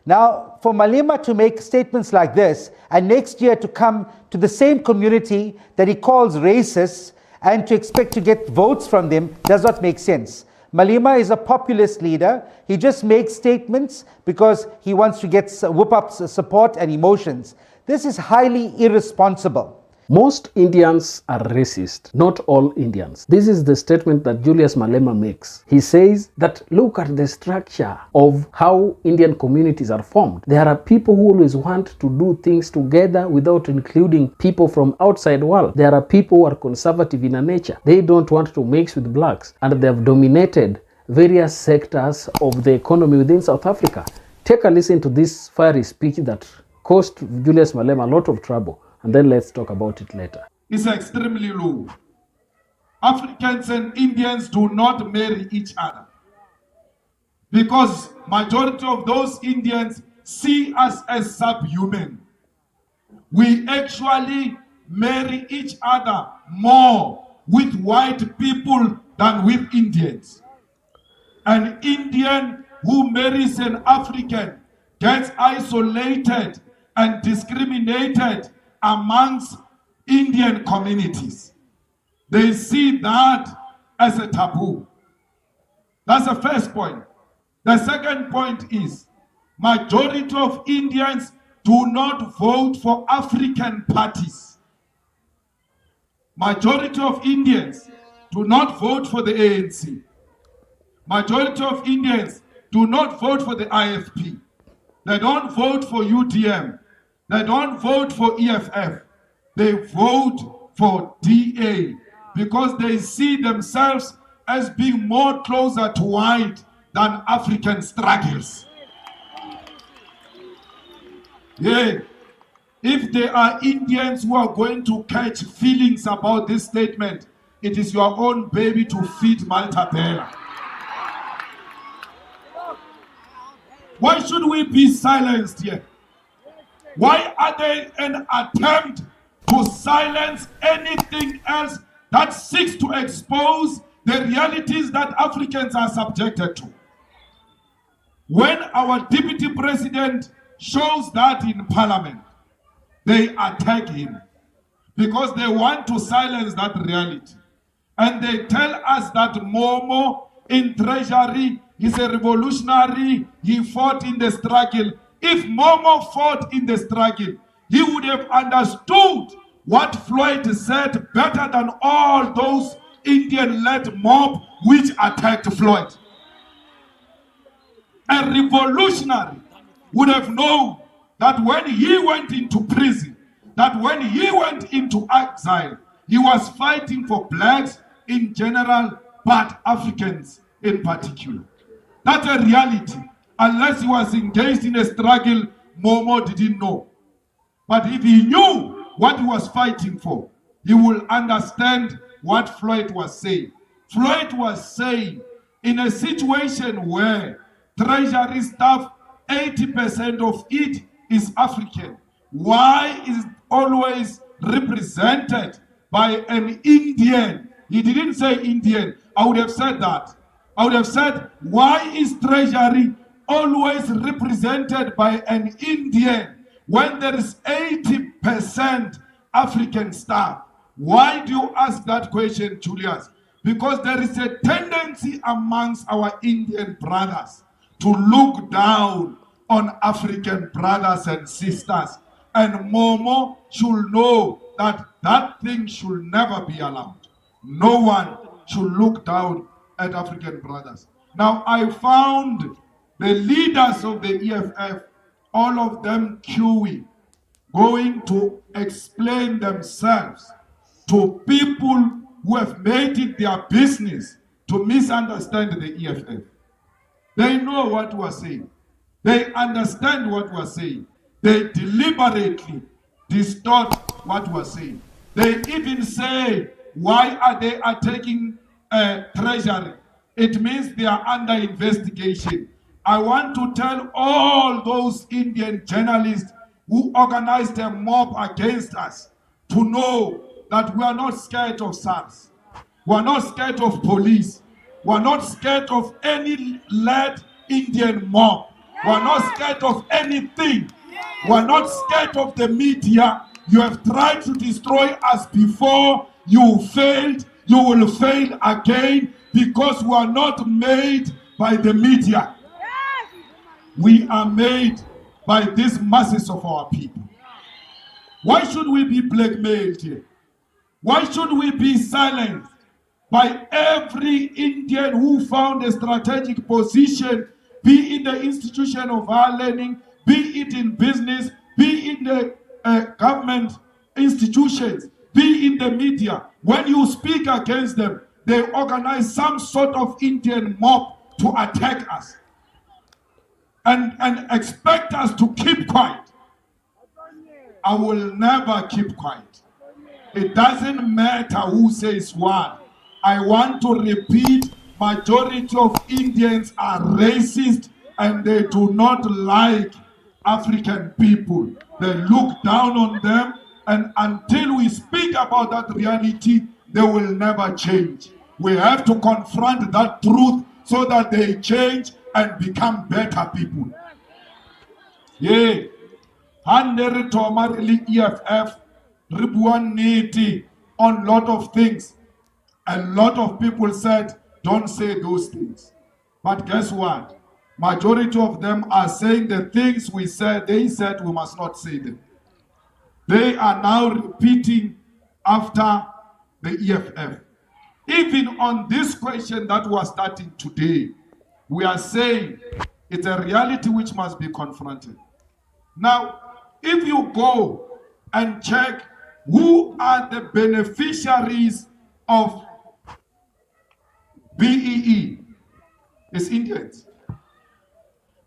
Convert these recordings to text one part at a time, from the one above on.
Now, for Malema to make statements like this, and next year to come to the same community that he calls racist and to expect to get votes from them does not make sense. Malema is a populist leader. He just makes statements because he wants to whip up support and emotions. This is highly irresponsible. Most Indians are racist, not all Indians. This is the statement that Julius Malema makes. He says that look at the structure of how Indian communities are formed. There are people who always want to do things together without including people from outside the world. There are people who are conservative in nature. They don't want to mix with blacks, and they have dominated various sectors of the economy within South Africa. Take a listen to this fiery speech that cost Julius Malema a lot of trouble. And then let's talk about it later. It's extremely low. Africans and Indians do not marry each other because majority of those Indians see us as subhuman. We actually marry each other more with white people than with Indians. An Indian who marries an African gets isolated and discriminated amongst Indian communities. They see that as a taboo. That's the first point. The second point is majority of Indians do not vote for African parties. Majority of Indians do not vote for the ANC. Majority of Indians do not vote for the IFP. They don't vote for UDM. They don't vote for EFF. They vote for DA because they see themselves as being more closer to white than African struggles. Yeah. If there are Indians who are going to catch feelings about this statement, it is your own baby to feed Malta Bella. Why should we be silenced here? Why are they an attempt to silence anything else that seeks to expose the realities that Africans are subjected to? When our deputy president shows that in parliament, they attack him because they want to silence that reality. And they tell us that Momo in treasury is a revolutionary, he fought in the struggle. If Momo fought in the struggle, he would have understood what Floyd said better than all those Indian-led mob which attacked Floyd. A revolutionary would have known that when he went into prison, that when he went into exile, he was fighting for blacks in general, but Africans in particular. That's a reality. Unless he was engaged in a struggle, Momo didn't know. But if he knew what he was fighting for, he will understand what Floyd was saying. Floyd was saying, in a situation where treasury staff, 80% of it is African, why is it always represented by an Indian? He didn't say Indian. I would have said that. I would have said, why is treasury always represented by an Indian when there is 80% African staff? Why do you ask that question, Julius? Because there is a tendency amongst our Indian brothers to look down on African brothers and sisters. And Momo should know that that thing should never be allowed. No one should look down at African brothers. Now, I found the leaders of the EFF, all of them queuing, going to explain themselves to people who have made it their business to misunderstand the EFF. They know what we're saying. They understand what we're saying. They deliberately distort what we're saying. They even say, why are they attacking treasury? It means they are under investigation. I want to tell all those Indian journalists who organized a mob against us to know that we are not scared of SARS. We are not scared of police. We are not scared of any led Indian mob. We're not scared of anything. We're not scared of the media. You have tried to destroy us before. You failed. You will fail again because we are not made by the media. We are made by these masses of our people. Why should we be blackmailed here? Why should we be silenced by every Indian who found a strategic position, be it the institution of higher learning, be it in business, be it in the government institutions, be in the media? When you speak against them, they organize some sort of Indian mob to attack us and expect us to keep quiet. I will never keep quiet. It doesn't matter who says what. I want to repeat, majority of Indians are racist and they do not like African people. They look down on them, and until we speak about that reality, they will never change. We have to confront that truth so that they change and become better people. Yeah. Handere Toma really EFF, Ribuan Niti on lot of things. A lot of people said, don't say those things. But guess what? Majority of them are saying the things we said, they said we must not say them. They are now repeating after the EFF. Even on this question that we are starting today, we are saying it's a reality which must be confronted. Now, if you go and check who are the beneficiaries of BEE, it's Indians.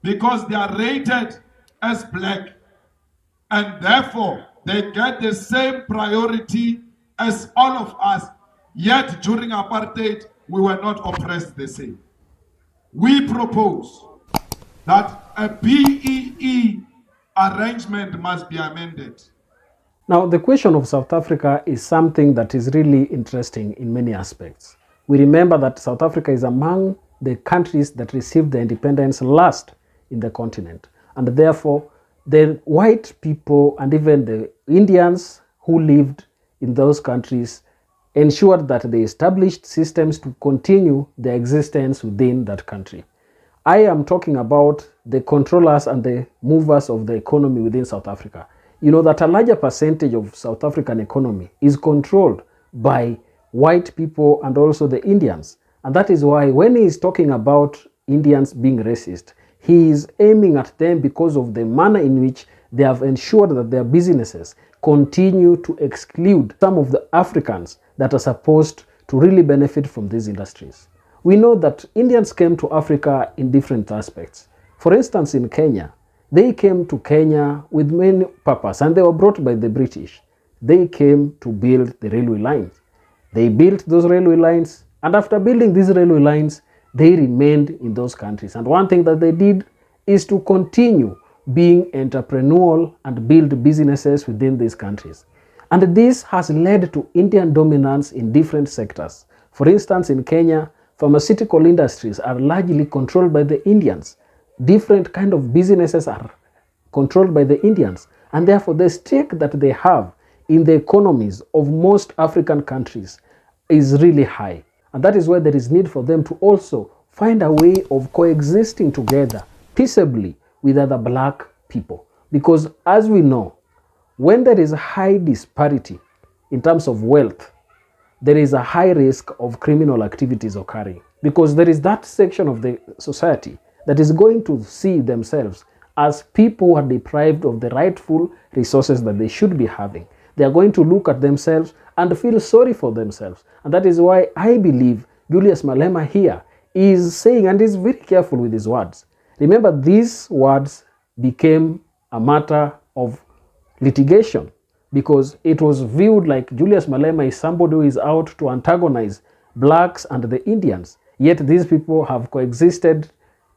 Because they are rated as black, and therefore they get the same priority as all of us. Yet during apartheid, we were not oppressed the same. We propose that a BEE arrangement must be amended. Now, the question of South Africa is something that is really interesting in many aspects. We remember that South Africa is among the countries that received their independence last in the continent. And therefore, the white people and even the Indians who lived in those countries ensured that they established systems to continue their existence within that country. I am talking about the controllers and the movers of the economy within South Africa. You know that a larger percentage of South African economy is controlled by white people and also the Indians. And that is why when he is talking about Indians being racist, he is aiming at them because of the manner in which they have ensured that their businesses continue to exclude some of the Africans that are supposed to really benefit from these industries. We know that Indians came to Africa in different aspects. For instance, in Kenya, they came to Kenya with many purpose, and they were brought by the British. They came to build the railway lines. They built those railway lines, and after building these railway lines, they remained in those countries. And one thing that they did is to continue being entrepreneurial and build businesses within these countries. And this has led to Indian dominance in different sectors. For instance, in Kenya, pharmaceutical industries are largely controlled by the Indians. Different kind of businesses are controlled by the Indians. And therefore, the stake that they have in the economies of most African countries is really high. And that is why there is need for them to also find a way of coexisting together peaceably with other black people. Because as we know, when there is a high disparity in terms of wealth, there is a high risk of criminal activities occurring. Because there is that section of the society that is going to see themselves as people who are deprived of the rightful resources that they should be having. They are going to look at themselves and feel sorry for themselves. And that is why I believe Julius Malema here is saying, and is very careful with his words. Remember, these words became a matter of litigation because it was viewed like Julius Malema is somebody who is out to antagonize blacks and the Indians. Yet these people have coexisted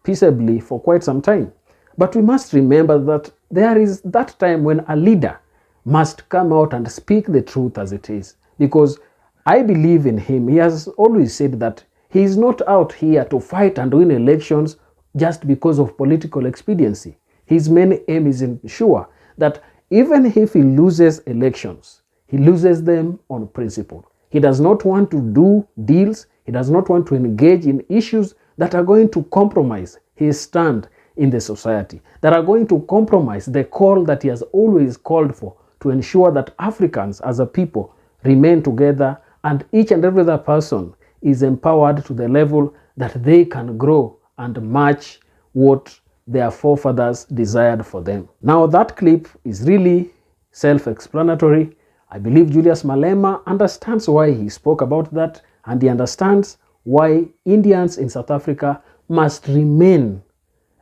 peaceably for quite some time. But we must remember that there is that time when a leader must come out and speak the truth as it is. Because I believe in him. He has always said that he is not out here to fight and win elections just because of political expediency. His main aim is to ensure that even if he loses elections, he loses them on principle. He does not want to do deals. He does not want to engage in issues that are going to compromise his stand in the society, that are going to compromise the call that he has always called for to ensure that Africans as a people remain together and each and every other person is empowered to the level that they can grow and match what their forefathers desired for them. Now that clip is really self-explanatory. I believe Julius Malema understands why he spoke about that, and he understands why Indians in South Africa must remain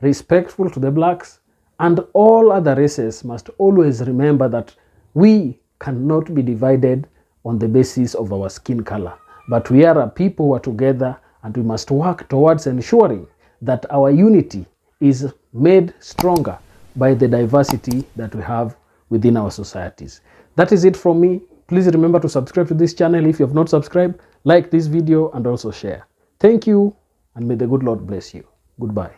respectful to the blacks, and all other races must always remember that we cannot be divided on the basis of our skin color, but we are a people who are together, and we must work towards ensuring that our unity is made stronger by the diversity that we have within our societies. That is it from me. Please remember to subscribe to this channel if you have not subscribed, like this video, and also share. Thank you, and may the good Lord bless you. Goodbye.